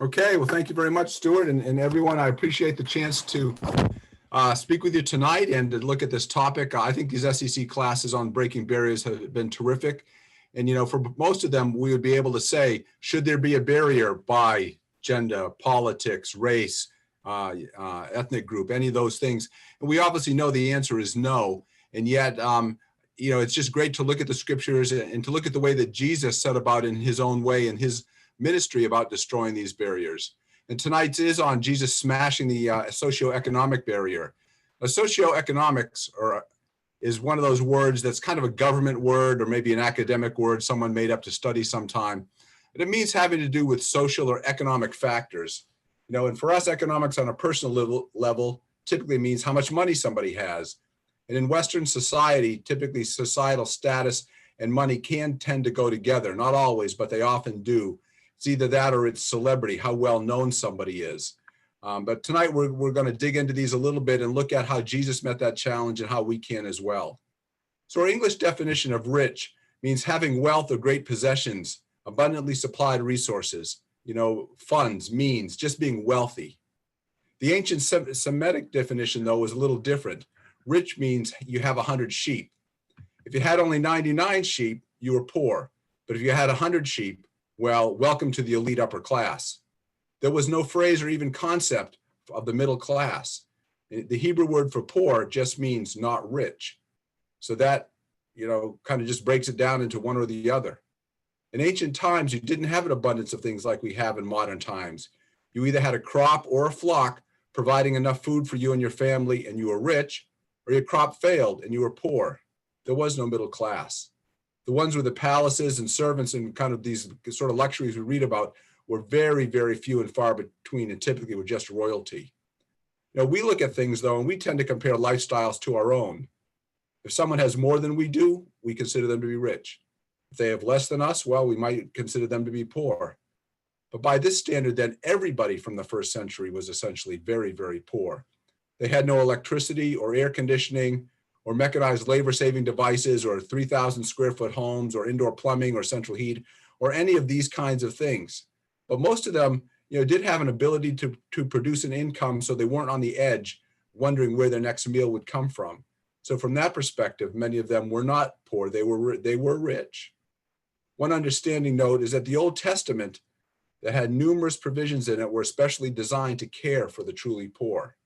Okay, well, thank you very much, Stuart, and everyone. I appreciate the chance to speak with you tonight and to look at this topic. I think these SEC classes on breaking barriers have been terrific. And, for most of them, we would be able to say, should there be a barrier by gender, politics, race, ethnic group, any of those things? And we obviously know the answer is no. And yet, it's just great to look at the scriptures and to look at the way that Jesus set about in his own way in his ministry about destroying these barriers. And tonight's is on Jesus smashing the socioeconomic barrier. Now, socioeconomics is one of those words that's kind of a government word or maybe an academic word someone made up to study sometime. But it means having to do with social or economic factors. And for us, economics on a personal level typically means how much money somebody has. And in Western society, typically societal status and money can tend to go together. Not always, but they often do. It's either that or it's celebrity, how well known somebody is. But tonight we're going to dig into these a little bit and look at how Jesus met that challenge and how we can as well. So our English definition of rich means having wealth or great possessions, abundantly supplied resources, funds, means, just being wealthy. The ancient Semitic definition, though, was a little different. Rich means you have 100 sheep. If you had only 99 sheep, you were poor. But if you had 100 sheep, well, welcome to the elite upper class. There was no phrase or even concept of the middle class. The Hebrew word for poor just means not rich. So that, kind of just breaks it down into one or the other. In ancient times, you didn't have an abundance of things like we have in modern times. You either had a crop or a flock providing enough food for you and your family, and you were rich, or your crop failed and you were poor. There was no middle class. The ones with the palaces and servants and kind of these sort of luxuries we read about were very, very few and far between, and typically were just royalty. We look at things, though, and we tend to compare lifestyles to our own. If someone has more than we do, we consider them to be rich. If they have less than us, well, we might consider them to be poor. But by this standard, then everybody from the first century was essentially very, very poor. They had no electricity or air conditioning or mechanized labor-saving devices or 3,000 square foot homes or indoor plumbing or central heat or any of these kinds of things. But most of them, did have an ability to produce an income, so they weren't on the edge wondering where their next meal would come from. So from that perspective, many of them were not poor, they were rich. One understanding note is that the Old Testament that had numerous provisions in it were especially designed to care for the truly poor.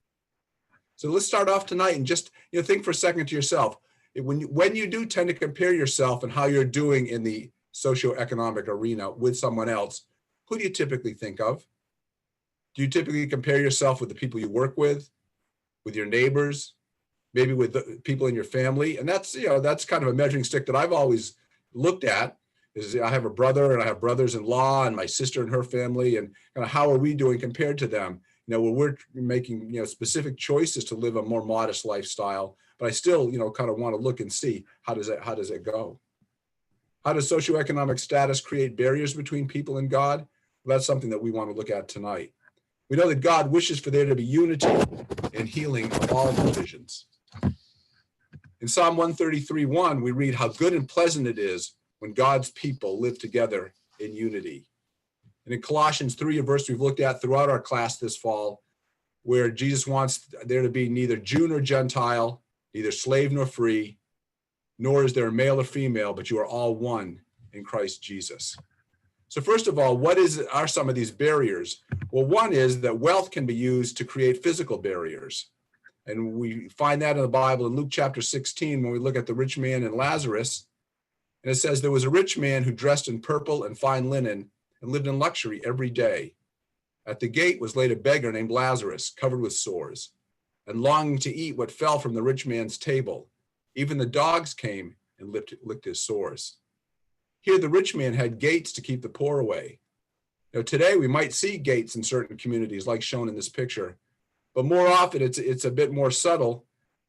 So let's start off tonight and just think for a second to yourself. When you do tend to compare yourself and how you're doing in the socioeconomic arena with someone else, who do you typically think of? Do you typically compare yourself with the people you work with your neighbors, maybe with the people in your family? And that's kind of a measuring stick that I've always looked at. Is I have a brother and I have brothers-in-law and my sister and her family, and kind of how are we doing compared to them? When we're making, specific choices to live a more modest lifestyle, but I still, kind of want to look and see how does it go? How does socioeconomic status create barriers between people and God? Well, that's something that we want to look at tonight. We know that God wishes for there to be unity and healing of all divisions. In Psalm 133:1, we read how good and pleasant it is when God's people live together in unity. And in Colossians 3, a verse we've looked at throughout our class this fall, where Jesus wants there to be neither Jew nor Gentile, neither slave nor free, nor is there male or female, but you are all one in Christ Jesus. So first of all, what are some of these barriers? Well, one is that wealth can be used to create physical barriers. And we find that in the Bible in Luke chapter 16, when we look at the rich man and Lazarus. And it says, there was a rich man who dressed in purple and fine linen and lived in luxury every day. At the gate was laid a beggar named Lazarus, covered with sores, and longing to eat what fell from the rich man's table. Even the dogs came and licked his sores. Here the rich man had gates to keep the poor away. Today we might see gates in certain communities, like shown in this picture, but more often it's a bit more subtle,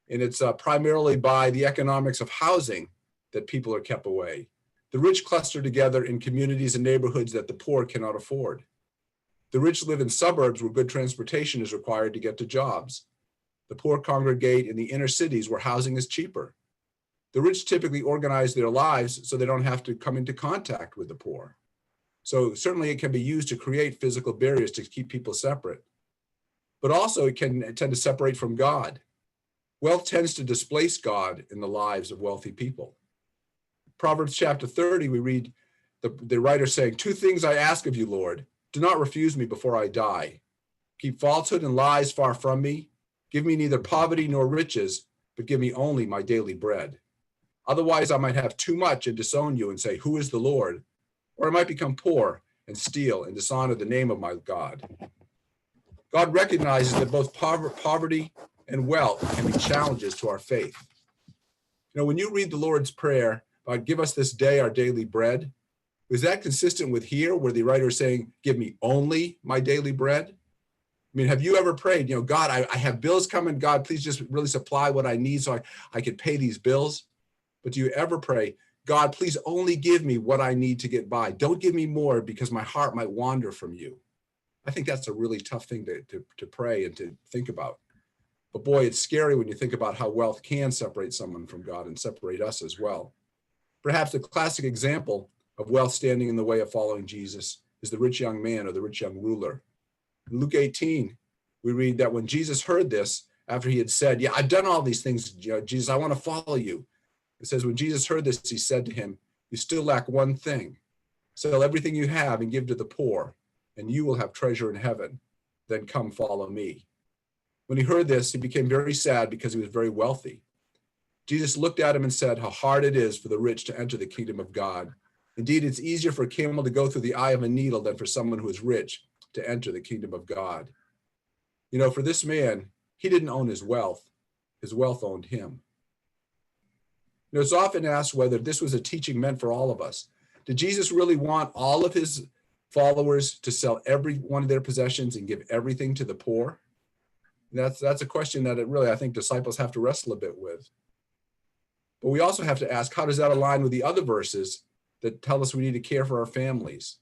and it's primarily by the economics of housing that people are kept away. The rich cluster together in communities and neighborhoods that the poor cannot afford. The rich live in suburbs where good transportation is required to get to jobs. The poor congregate in the inner cities where housing is cheaper. The rich typically organize their lives so they don't have to come into contact with the poor. So certainly it can be used to create physical barriers to keep people separate. But also it can tend to separate from God. Wealth tends to displace God in the lives of wealthy people. Proverbs chapter 30, we read the writer saying, "Two things I ask of you, Lord. Do not refuse me before I die. Keep falsehood and lies far from me. Give me neither poverty nor riches, but give me only my daily bread. Otherwise, I might have too much and disown you and say, 'Who is the Lord?' Or I might become poor and steal and dishonor the name of my God." God recognizes that both poverty and wealth can be challenges to our faith. When you read the Lord's Prayer about "Give us this day our daily bread," is that consistent with here where the writer is saying, "Give me only my daily bread"? Have you ever prayed, "God, I have bills coming. God, please just really supply what I need so I can pay these bills"? But do you ever pray, "God, please only give me what I need to get by. Don't give me more because my heart might wander from you"? I think that's a really tough thing to pray and to think about. But boy, it's scary when you think about how wealth can separate someone from God and separate us as well. Perhaps the classic example of wealth standing in the way of following Jesus is the rich young man or the rich young ruler. In Luke 18, we read that when Jesus heard this, after he had said, "Yeah, I've done all these things, Jesus, I want to follow you." It says, when Jesus heard this, he said to him, "You still lack one thing. Sell everything you have and give to the poor, and you will have treasure in heaven. Then come follow me." When he heard this, he became very sad because he was very wealthy. Jesus looked at him and said, "How hard it is for the rich to enter the kingdom of God. Indeed, it's easier for a camel to go through the eye of a needle than for someone who is rich to enter the kingdom of God." For this man, he didn't own his wealth owned him. It's often asked whether this was a teaching meant for all of us. Did Jesus really want all of his followers to sell every one of their possessions and give everything to the poor? That's a question that I think disciples have to wrestle a bit with. But we also have to ask, how does that align with the other verses that tell us we need to care for our families?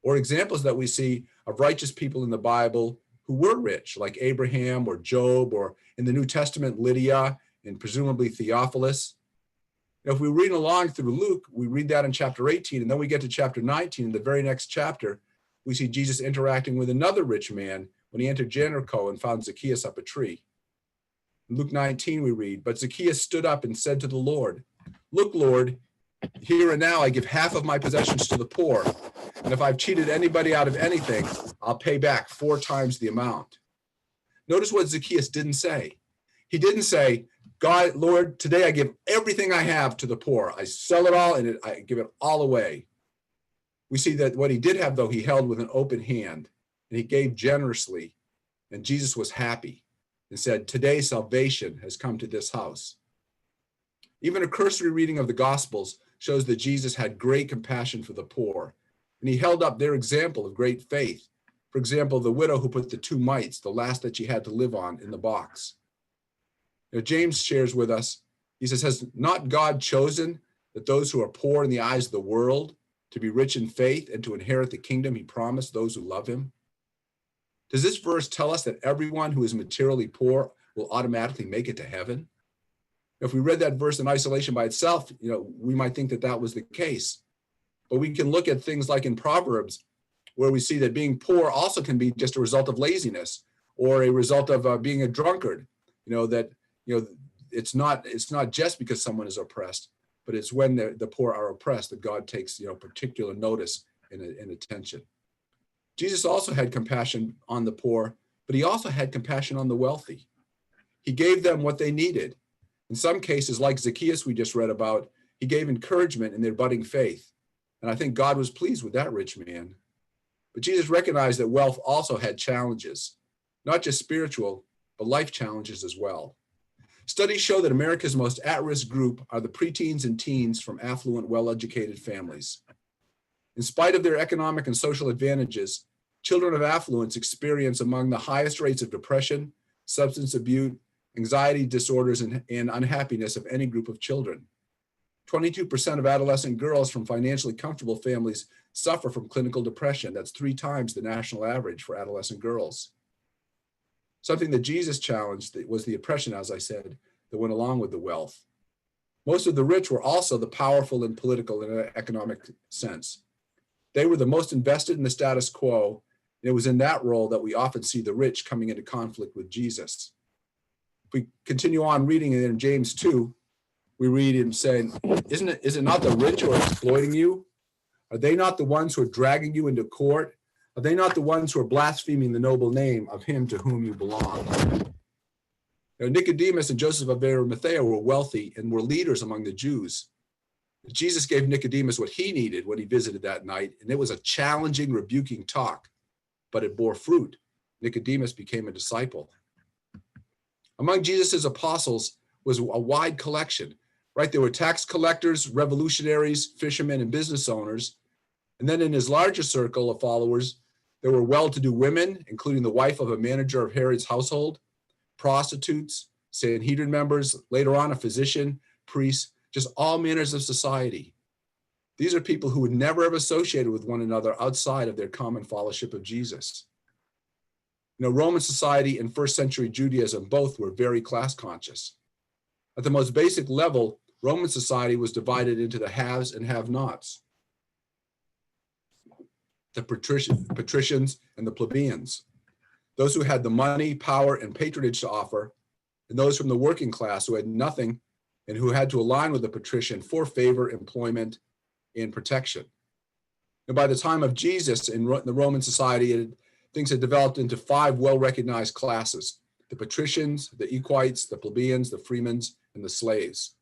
Or examples that we see of righteous people in the Bible who were rich, like Abraham or Job, or in the New Testament, Lydia and presumably Theophilus. If we read along through Luke, we read that in chapter 18, and then we get to chapter 19, in the very next chapter, we see Jesus interacting with another rich man when he entered Jericho and found Zacchaeus up a tree. In Luke 19, we read, "But Zacchaeus stood up and said to the Lord, 'Look, Lord, here and now I give half of my possessions to the poor, and if I've cheated anybody out of anything, I'll pay back 4 times the amount.'" Notice what Zacchaeus didn't say. He didn't say, "God, Lord, today I give everything I have to the poor. I sell it all and I give it all away." We see that what he did have, though, he held with an open hand, and he gave generously, and Jesus was happy and said, "Today salvation has come to this house." Even a cursory reading of the Gospels shows that Jesus had great compassion for the poor, and he held up their example of great faith. For example, the widow who put the 2 mites, the last that she had to live on, in the box. James shares with us, he says, "Has not God chosen that those who are poor in the eyes of the world to be rich in faith and to inherit the kingdom he promised those who love him?" Does this verse tell us that everyone who is materially poor will automatically make it to heaven? If we read that verse in isolation by itself, we might think that that was the case. But we can look at things like in Proverbs, where we see that being poor also can be just a result of laziness or a result of being a drunkard. It's not just because someone is oppressed, but it's when the poor are oppressed that God takes particular notice and attention. Jesus also had compassion on the poor, but he also had compassion on the wealthy. He gave them what they needed. In some cases, like Zacchaeus we just read about, he gave encouragement in their budding faith. And I think God was pleased with that rich man. But Jesus recognized that wealth also had challenges, not just spiritual, but life challenges as well. Studies show that America's most at-risk group are the preteens and teens from affluent, well-educated families. In spite of their economic and social advantages, children of affluence experience among the highest rates of depression, substance abuse, anxiety disorders, and unhappiness of any group of children. 22% of adolescent girls from financially comfortable families suffer from clinical depression. That's 3 times the national average for adolescent girls. Something that Jesus challenged was the oppression, as I said, that went along with the wealth. Most of the rich were also the powerful in political and economic sense. They were the most invested in the status quo. And it was in that role that we often see the rich coming into conflict with Jesus. If we continue on reading it in James 2, we read him saying, is it not the rich who are exploiting you? Are they not the ones who are dragging you into court? Are they not the ones who are blaspheming the noble name of him to whom you belong? Now, Nicodemus and Joseph of Arimathea were wealthy and were leaders among the Jews. Jesus gave Nicodemus what he needed when he visited that night, and it was a challenging, rebuking talk, but it bore fruit. Nicodemus became a disciple. Among Jesus's apostles was a wide collection, right? There were tax collectors, revolutionaries, fishermen, and business owners. And then in his larger circle of followers, there were well-to-do women, including the wife of a manager of Herod's household, prostitutes, Sanhedrin members, later on a physician, priest, just all manners of society. These are people who would never have associated with one another outside of their common fellowship of Jesus. You know, Roman society and first century Judaism both were very class conscious. At the most basic level, Roman society was divided into the haves and have-nots, the patricians and the plebeians, those who had the money, power, and patronage to offer, and those from the working class who had nothing and who had to align with the patrician for favor, employment, and protection. And by the time of Jesus in the Roman society, things had developed into 5 well-recognized classes: the patricians, the equites, the plebeians, the freemen, and the slaves.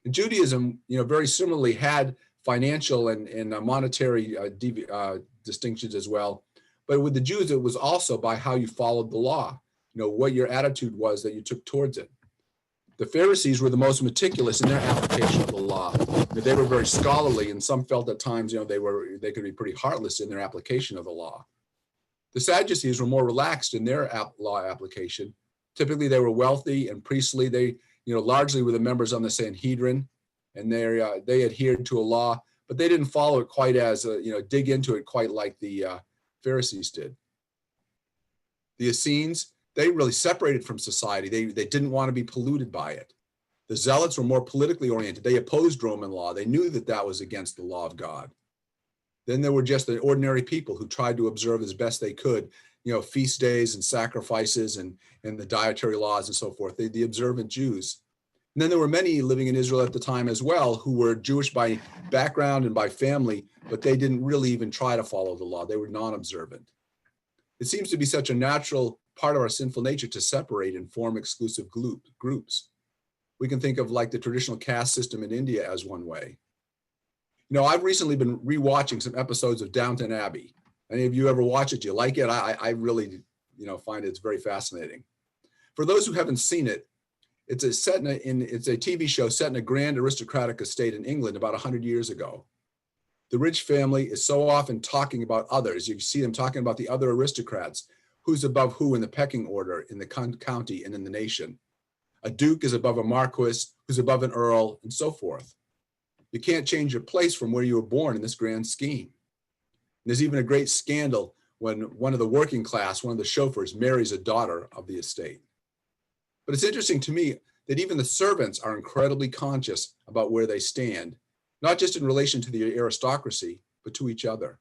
And Judaism, you know, very similarly had financial and monetary distinctions as well. But with the Jews, it was also by how you followed the law, you know, what your attitude was that you took towards it. The Pharisees were the most meticulous in their application of the law. They were very scholarly, and some felt at times, you know, they could be pretty heartless in their application of the law. The Sadducees were more relaxed in their law application. Typically, they were wealthy and priestly. They, you know, largely were the members on the Sanhedrin, and they adhered to a law, but they didn't follow it quite as, dig into it quite like the Pharisees did. The Essenes, they really separated from society. They didn't want to be polluted by it. The Zealots were more politically oriented. They opposed Roman law. They knew that that was against the law of God. Then there were just the ordinary people who tried to observe as best they could, you know, feast days and sacrifices and the dietary laws and so forth, the observant Jews. And then there were many living in Israel at the time as well who were Jewish by background and by family, but they didn't really even try to follow the law. They were non-observant. It seems to be such a natural part of our sinful nature to separate and form exclusive groups. We can think of like the traditional caste system in India as one way. You know, I've recently been rewatching some episodes of Downton Abbey. Any of you ever watch it? Do you like it? I really, you know, find it's very fascinating. For those who haven't seen it, it's a TV show set in a grand aristocratic estate in England about 100 years ago. The rich family is so often talking about others. You see them talking about the other aristocrats, who's above who in the pecking order in the county and in the nation. A duke is above a marquis, who's above an earl, and so forth. You can't change your place from where you were born in this grand scheme. And there's even a great scandal when one of the working class, one of the chauffeurs, marries a daughter of the estate. But it's interesting to me that even the servants are incredibly conscious about where they stand, not just in relation to the aristocracy, but to each other.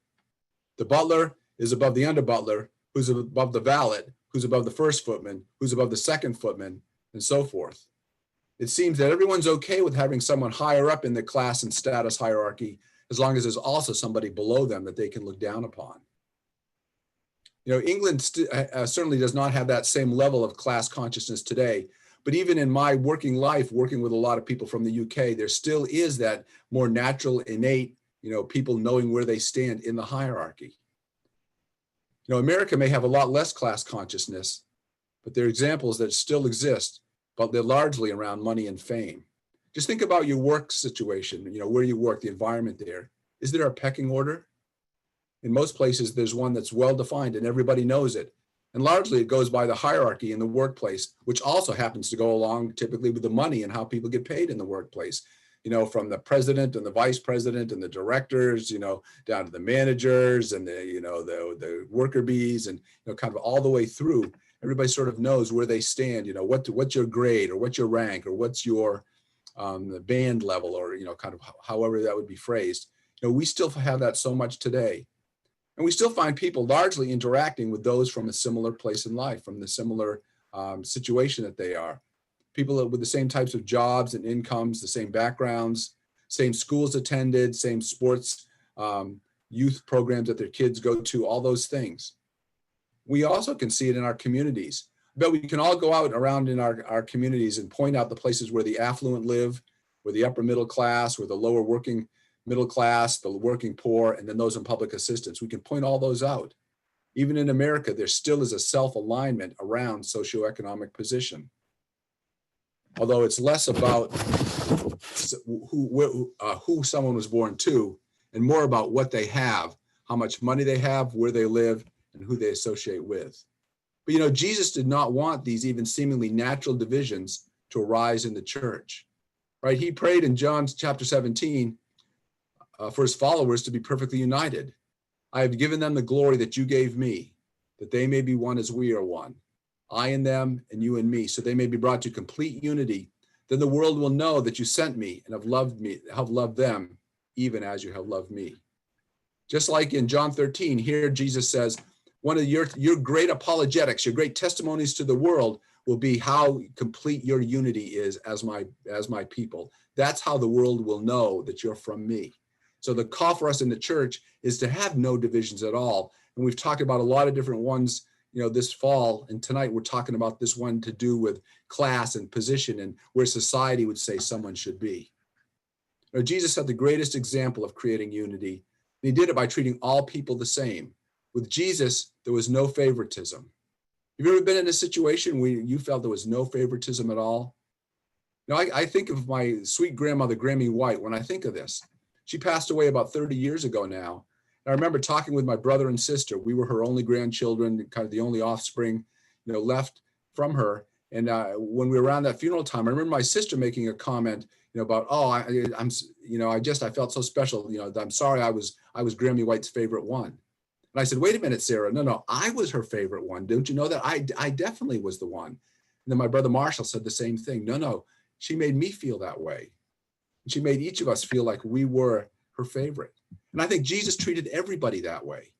The butler is above the under-butler, who's above the valet, who's above the first footman, who's above the second footman, and so forth. It seems that everyone's okay with having someone higher up in the class and status hierarchy, as long as there's also somebody below them that they can look down upon. You know, England certainly does not have that same level of class consciousness today, but even in my working life, working with a lot of people from the UK, there still is that more natural, innate, you know, people knowing where they stand in the hierarchy. You know, America may have a lot less class consciousness, but there are examples that still exist, but they're largely around money and fame. Just think about your work situation, you know, where you work, the environment there. Is there a pecking order? In most places, there's one that's well-defined and everybody knows it. And largely it goes by the hierarchy in the workplace, which also happens to go along typically with the money and how people get paid in the workplace. You know, from the president and the vice president and the directors, you know, down to the managers and the, you know, the worker bees and, you know, kind of all the way through. Everybody sort of knows where they stand, you know, what's your grade or what's your rank or what's your the band level or, you know, kind of however that would be phrased. You know, we still have that so much today. And we still find people largely interacting with those from a similar place in life, from the similar situation that they are. People with the same types of jobs and incomes, the same backgrounds, same schools attended, same sports, youth programs that their kids go to, all those things. We also can see it in our communities. But we can all go out around in our communities and point out the places where the affluent live, where the upper middle class, where the lower working middle class, the working poor, and then those in public assistance. We can point all those out. Even in America, there still is a self-alignment around socioeconomic position. Although it's less about who someone was born to and more about what they have, how much money they have, where they live, and who they associate with. But Jesus did not want these even seemingly natural divisions to arise in the church, right? He prayed in John chapter 17 for his followers to be perfectly united. I have given them the glory that you gave me, that they may be one as we are one, I and them and you and me, so they may be brought to complete unity. Then the world will know that you sent me and have loved them, even as you have loved me. Just like in John 13, here Jesus says, one of your great apologetics, your great testimonies to the world will be how complete your unity is as my people. That's how the world will know that you're from me. So the call for us in the church is to have no divisions at all. And we've talked about a lot of different ones, this fall. And tonight we're talking about this one to do with class and position and where society would say someone should be. Jesus set the greatest example of creating unity. And he did it by treating all people the same. With Jesus, there was no favoritism. Have you ever been in a situation where you felt there was no favoritism at all? I think of my sweet grandmother, Grammy White, when I think of this. She passed away about 30 years ago now. And I remember talking with my brother and sister. We were her only grandchildren, kind of the only offspring, left from her. And when we were around that funeral time, I remember my sister making a comment, about, I felt so special. I'm sorry I was Grammy White's favorite one. And I said, wait a minute, Sarah. No, I was her favorite one. Don't you know that? I definitely was the one. And then my brother Marshall said the same thing. No, she made me feel that way. And she made each of us feel like we were her favorite. And I think Jesus treated everybody that way.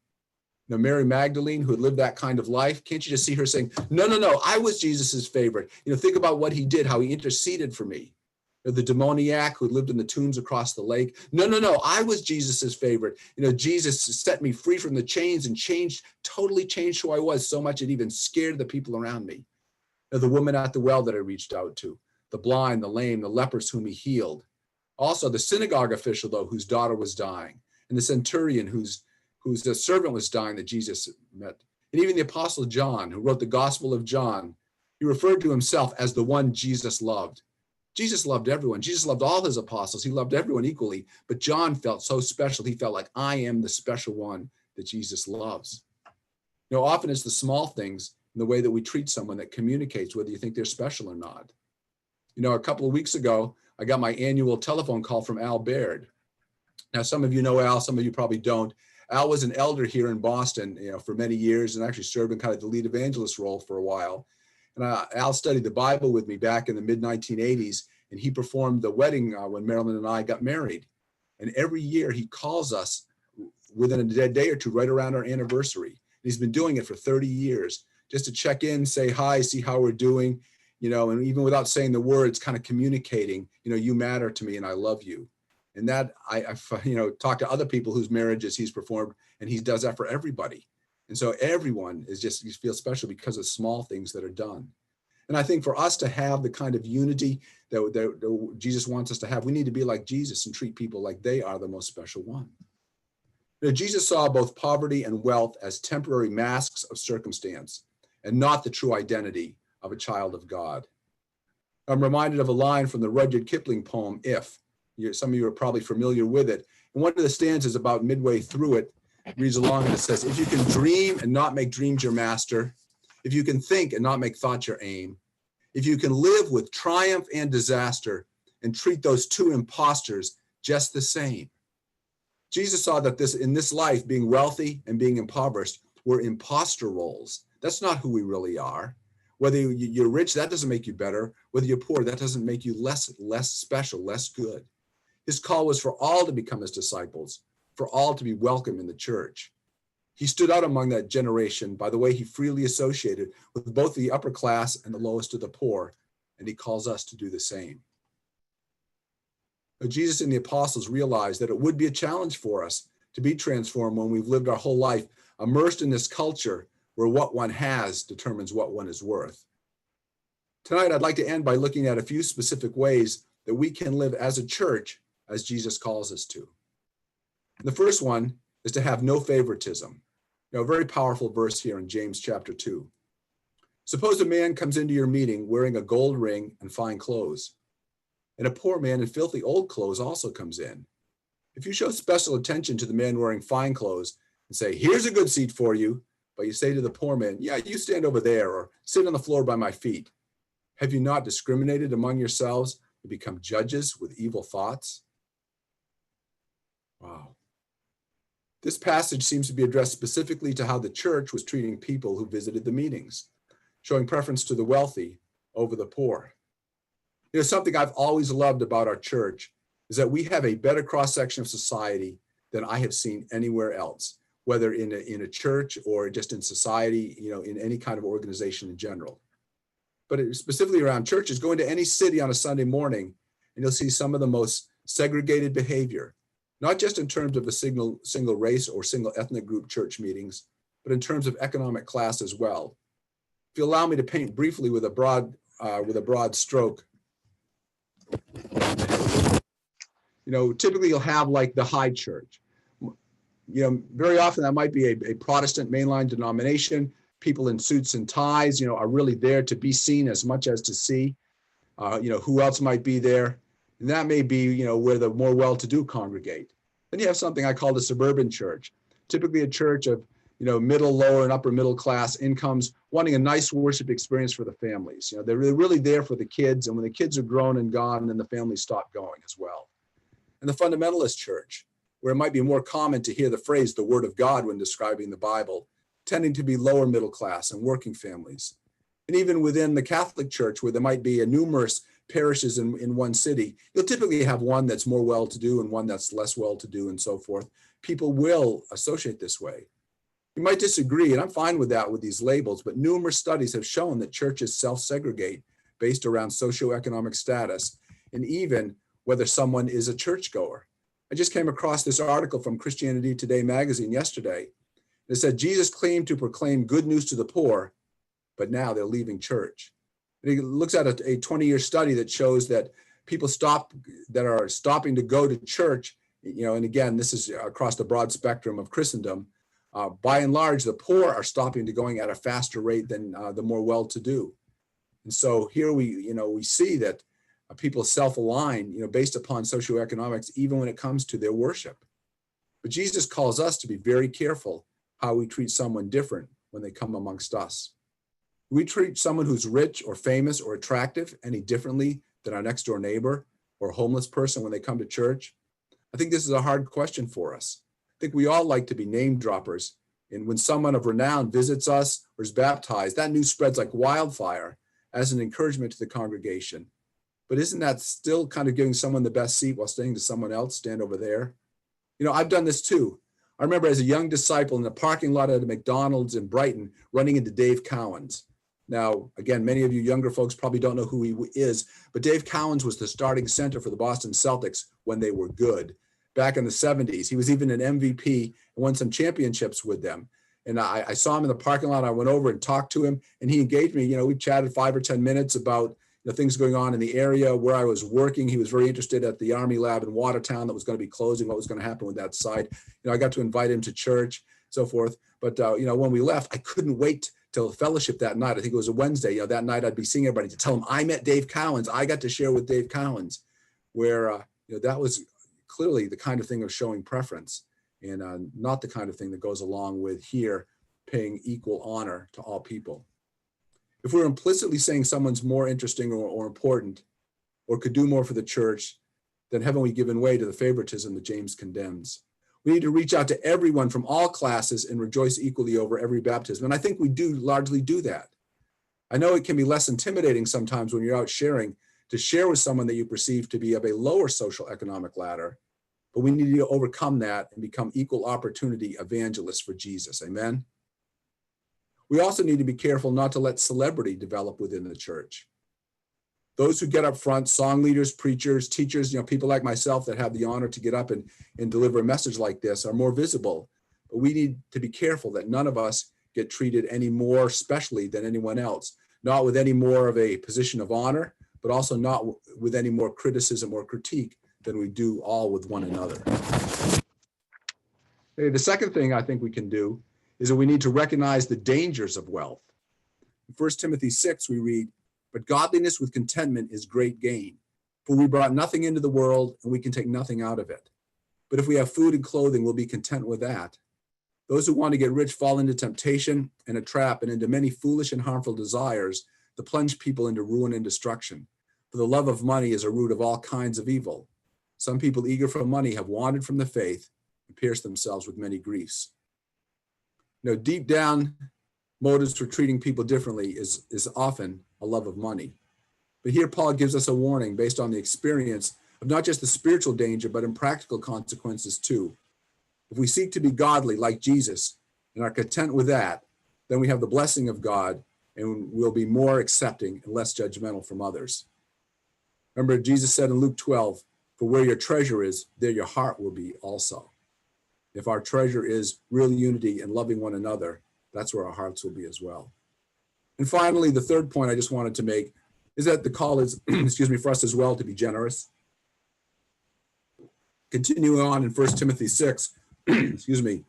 Mary Magdalene, who had lived that kind of life, can't you just see her saying, no, I was Jesus's favorite. Think about what he did, how he interceded for me. The demoniac who lived in the tombs across the lake. No, I was Jesus's favorite. Jesus set me free from the chains and totally changed who I was so much it even scared the people around me. The woman at the well that I reached out to, the blind, the lame, the lepers whom he healed. Also the synagogue official, though, whose daughter was dying, and the centurion whose servant was dying that Jesus met. And even the apostle John, who wrote the Gospel of John, he referred to himself as the one Jesus loved. Jesus loved everyone. Jesus loved all his apostles. He loved everyone equally. But John felt so special. He felt like, I am the special one that Jesus loves. Often it's the small things in the way that we treat someone that communicates whether you think they're special or not. A couple of weeks ago, I got my annual telephone call from Al Baird. Now, some of you know Al, some of you probably don't. Al was an elder here in Boston, for many years and actually served in kind of the lead evangelist role for a while. And Al studied the Bible with me back in the mid-1980s, and he performed the wedding when Marilyn and I got married. And every year he calls us within a day or two, right around our anniversary. And he's been doing it for 30 years, just to check in, say hi, see how we're doing, and even without saying the words, kind of communicating, you matter to me and I love you. And that I talk to other people whose marriages he's performed, and he does that for everybody. And so everyone you feel special because of small things that are done. And I think for us to have the kind of unity that Jesus wants us to have, we need to be like Jesus and treat people like they are the most special one. Jesus saw both poverty and wealth as temporary masks of circumstance and not the true identity of a child of God. I'm reminded of a line from the Rudyard Kipling poem, If. Some of you are probably familiar with it. And one of the stanzas about midway through it reads along and it says, if you can dream and not make dreams your master, if you can think and not make thought your aim, if you can live with triumph and disaster and treat those two impostors just the same. Jesus saw that in this life, being wealthy and being impoverished were imposter roles. That's not who we really are. Whether you're rich, that doesn't make you better. Whether you're poor, that doesn't make you less special, less good. His call was for all to become his disciples, for all to be welcome in the church. He stood out among that generation by the way he freely associated with both the upper class and the lowest of the poor, and he calls us to do the same. Now, Jesus and the apostles realized that it would be a challenge for us to be transformed when we've lived our whole life immersed in this culture where what one has determines what one is worth. Tonight, I'd like to end by looking at a few specific ways that we can live as a church as Jesus calls us to. The first one is to have no favoritism. A very powerful verse here in James chapter 2. Suppose a man comes into your meeting wearing a gold ring and fine clothes, and a poor man in filthy old clothes also comes in. If you show special attention to the man wearing fine clothes and say, here's a good seat for you, but you say to the poor man, yeah, you stand over there or sit on the floor by my feet, have you not discriminated among yourselves and become judges with evil thoughts? Wow. This passage seems to be addressed specifically to how the church was treating people who visited the meetings, showing preference to the wealthy over the poor. Something I've always loved about our church is that we have a better cross-section of society than I have seen anywhere else, whether in a church or just in society, in any kind of organization in general. But specifically around churches, go into any city on a Sunday morning, and you'll see some of the most segregated behavior, not just in terms of a single race or single ethnic group church meetings, but in terms of economic class as well. If you allow me to paint briefly with a broad stroke, typically you'll have like the high church. Very often that might be a Protestant mainline denomination. People in suits and ties, are really there to be seen as much as to see. Who else might be there? And that may be, where the more well-to-do congregate. Then you have something I call the suburban church, typically a church of, middle, lower, and upper middle class incomes, wanting a nice worship experience for the families. They're really there for the kids, and when the kids are grown and gone, then the families stop going as well. And the fundamentalist church, where it might be more common to hear the phrase, the word of God, when describing the Bible, tending to be lower middle class and working families. And even within the Catholic Church, where there might be numerous parishes in one city, you'll typically have one that's more well-to-do and one that's less well-to-do and so forth. People will associate this way. You might disagree, and I'm fine with that with these labels, but numerous studies have shown that churches self-segregate based around socioeconomic status and even whether someone is a churchgoer. I just came across this article from Christianity Today magazine yesterday. It said, Jesus claimed to proclaim good news to the poor, but now they're leaving church. And he looks at a 20-year study that shows that people that are stopping to go to church, and again, this is across the broad spectrum of Christendom. By and large, the poor are stopping to going at a faster rate than the more well-to-do. And so here we see that people self-align, based upon socioeconomics, even when it comes to their worship. But Jesus calls us to be very careful how we treat someone different when they come amongst us. Do we treat someone who's rich or famous or attractive any differently than our next door neighbor or homeless person when they come to church? I think this is a hard question for us. I think we all like to be name droppers. And when someone of renown visits us or is baptized, that news spreads like wildfire as an encouragement to the congregation. But isn't that still kind of giving someone the best seat while saying to someone else, stand over there? I've done this too. I remember as a young disciple in the parking lot at a McDonald's in Brighton, running into Dave Cowens. Now, again, many of you younger folks probably don't know who he is, but Dave Cowens was the starting center for the Boston Celtics when they were good. Back in the 70s, he was even an MVP and won some championships with them. And I saw him in the parking lot. I went over and talked to him, and he engaged me. We chatted 5 or 10 minutes about things going on in the area where I was working. He was very interested at the Army lab in Watertown that was going to be closing, what was going to happen with that site. I got to invite him to church, so forth. But, when we left, I couldn't wait till fellowship that night. I think it was a Wednesday. That night I'd be seeing everybody to tell them I met Dave Cowens. I got to share with Dave Cowens, where, that was clearly the kind of thing of showing preference and not the kind of thing that goes along with here paying equal honor to all people. If we're implicitly saying someone's more interesting or important or could do more for the church, then haven't we given way to the favoritism that James condemns? We need to reach out to everyone from all classes and rejoice equally over every baptism. And I think we do largely do that. I know it can be less intimidating sometimes when you're out sharing to share with someone that you perceive to be of a lower social economic ladder. but we need to overcome that and become equal opportunity evangelists for Jesus. Amen. We also need to be careful not to let celebrity develop within the church. Those who get up front, song leaders, preachers, teachers, people like myself that have the honor to get up and deliver a message like this are more visible. But we need to be careful that none of us get treated any more specially than anyone else, not with any more of a position of honor, but also not with any more criticism or critique than we do all with one another. Okay, the second thing I think we can do is that we need to recognize the dangers of wealth. In 1 Timothy 6, we read, "But godliness with contentment is great gain, for we brought nothing into the world and we can take nothing out of it. But if we have food and clothing, we'll be content with that. Those who want to get rich fall into temptation and a trap and into many foolish and harmful desires that plunge people into ruin and destruction. For the love of money is a root of all kinds of evil. Some people eager for money have wandered from the faith and pierced themselves with many griefs." Deep down, motives for treating people differently is often a love of money. But here Paul gives us a warning based on the experience of not just the spiritual danger, but in practical consequences too. If we seek to be godly like Jesus and are content with that, then we have the blessing of God and we'll be more accepting and less judgmental from others. Remember, Jesus said in Luke 12, "For where your treasure is, there your heart will be also." If our treasure is real unity and loving one another, that's where our hearts will be as well. And finally, the third point I just wanted to make is that the call is, for us as well to be generous. Continuing on in 1 Timothy 6, Timothy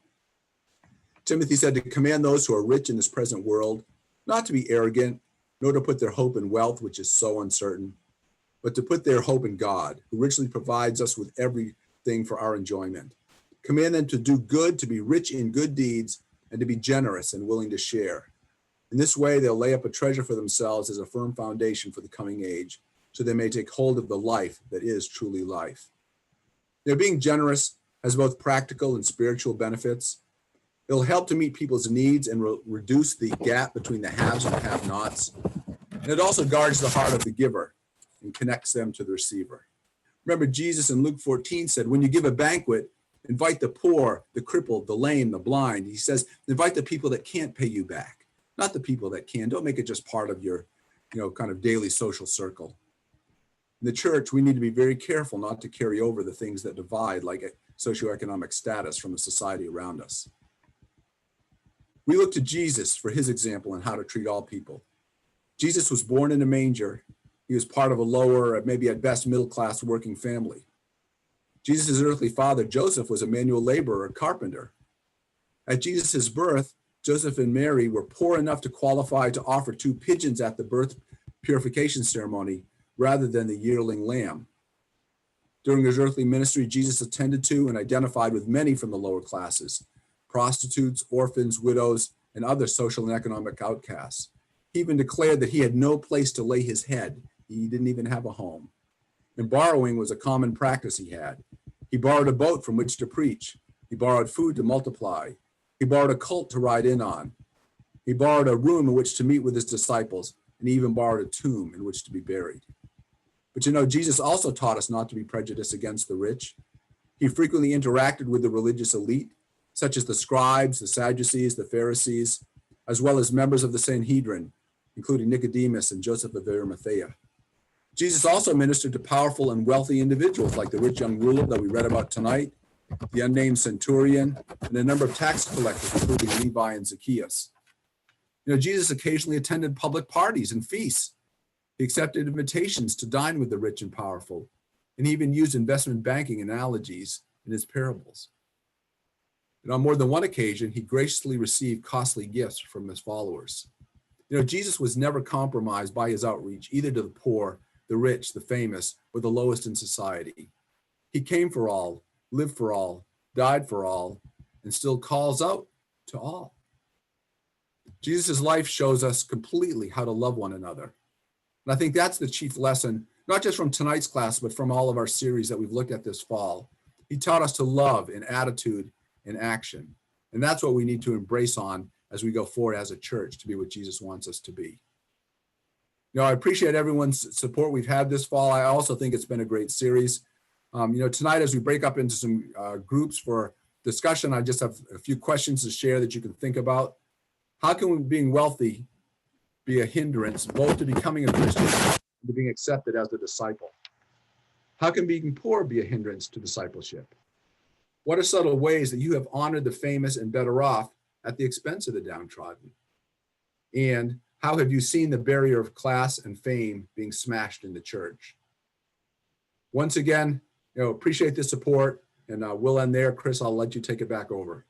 said to command those who are rich in this present world, not to be arrogant, nor to put their hope in wealth, which is so uncertain, but to put their hope in God, who richly provides us with everything for our enjoyment. Command them to do good, to be rich in good deeds, and to be generous and willing to share. In this way, they'll lay up a treasure for themselves as a firm foundation for the coming age, so they may take hold of the life that is truly life. Being generous has both practical and spiritual benefits. It'll help to meet people's needs and reduce the gap between the haves and the have-nots. And it also guards the heart of the giver and connects them to the receiver. Remember, Jesus in Luke 14 said, when you give a banquet, invite the poor, the crippled, the lame, the blind. He says, invite the people that can't pay you back, not the people that can. Don't make it just part of your, kind of daily social circle. In the church, we need to be very careful not to carry over the things that divide, like socioeconomic status, from the society around us. We look to Jesus for his example on how to treat all people. Jesus was born in a manger. He was part of a lower, maybe at best, middle-class working family. Jesus' earthly father, Joseph, was a manual laborer, a carpenter. At Jesus' birth, Joseph and Mary were poor enough to qualify to offer 2 pigeons at the birth purification ceremony rather than the yearling lamb. During his earthly ministry, Jesus attended to and identified with many from the lower classes, prostitutes, orphans, widows, and other social and economic outcasts. He even declared that he had no place to lay his head. He didn't even have a home. And borrowing was a common practice he had. He borrowed a boat from which to preach. He borrowed food to multiply. He borrowed a colt to ride in on. He borrowed a room in which to meet with his disciples, and he even borrowed a tomb in which to be buried. But Jesus also taught us not to be prejudiced against the rich. He frequently interacted with the religious elite, such as the scribes, the Sadducees, the Pharisees, as well as members of the Sanhedrin, including Nicodemus and Joseph of Arimathea. Jesus also ministered to powerful and wealthy individuals like the rich young ruler that we read about tonight, the unnamed centurion, and a number of tax collectors, including Levi and Zacchaeus. Jesus occasionally attended public parties and feasts. He accepted invitations to dine with the rich and powerful, and he even used investment banking analogies in his parables. And on more than one occasion, he graciously received costly gifts from his followers. Jesus was never compromised by his outreach, either to the poor, the rich, the famous, or the lowest in society. He came for all, lived for all, died for all, and still calls out to all. Jesus' life shows us completely how to love one another. And I think that's the chief lesson, not just from tonight's class, but from all of our series that we've looked at this fall. He taught us to love in attitude and action. And that's what we need to embrace on as we go forward as a church to be what Jesus wants us to be. I appreciate everyone's support we've had this fall. I also think it's been a great series. Tonight, as we break up into some groups for discussion, I just have a few questions to share that you can think about. How can being wealthy be a hindrance both to becoming a Christian and to being accepted as a disciple? How can being poor be a hindrance to discipleship? What are subtle ways that you have honored the famous and better off at the expense of the downtrodden? And how have you seen the barrier of class and fame being smashed in the church? Once again, appreciate the support, and we'll end there. Chris, I'll let you take it back over.